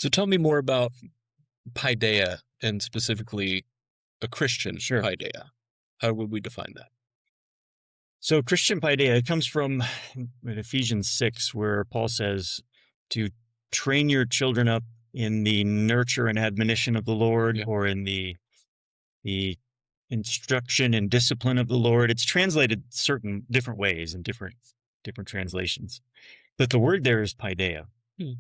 So tell me more about Paideia and specifically a Christian Sure. Paideia. How would we define that? So Christian Paideia, it comes from in Ephesians 6, where Paul says to train your children up in the nurture and admonition of the Lord, Yeah. or in the instruction and discipline of the Lord. It's translated certain different ways in different translations. But the word there is Paideia. Hmm.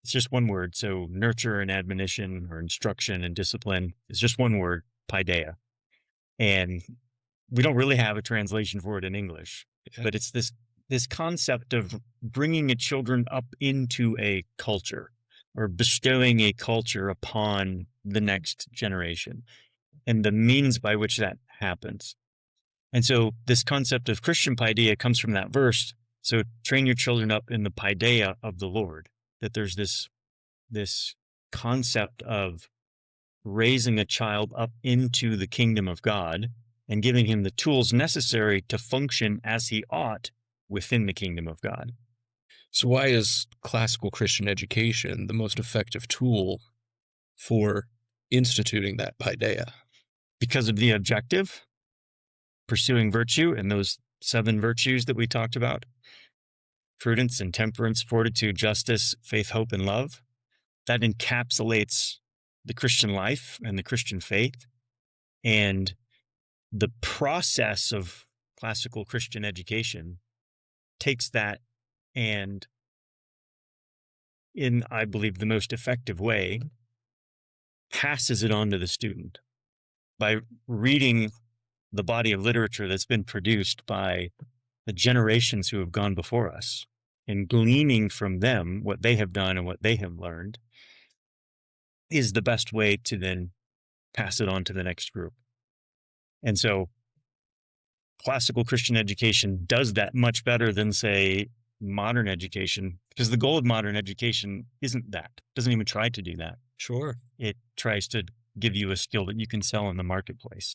It's just one word. So nurture and admonition, or instruction and discipline, is just one word, Paideia. And we don't really have a translation for it in English, Yeah. but it's this concept of bringing a children up into a culture, or bestowing a culture upon the next generation, and the means by which that happens. And so this concept of Christian paideia comes from that verse. So train your children up in the paideia of the Lord, that there's this concept of raising a child up into the kingdom of God and giving him the tools necessary to function as he ought within the kingdom of God. So why is classical Christian education the most effective tool for instituting that Paideia? Because of the objective, pursuing virtue, and those 7 virtues that we talked about: prudence and temperance, fortitude, justice, faith, hope, and love. That encapsulates the Christian life and the Christian faith. And the process of classical Christian education takes that and, in, I believe, the most effective way, passes it on to the student by reading the body of literature that's been produced by the generations who have gone before us, and gleaning from them what they have done and what they have learned, is the best way to then pass it on to the next group. And so classical Christian education does that much better than, say, modern education, because the goal of modern education isn't that. It doesn't even try to do that. Sure. It tries to give you a skill that you can sell in the marketplace.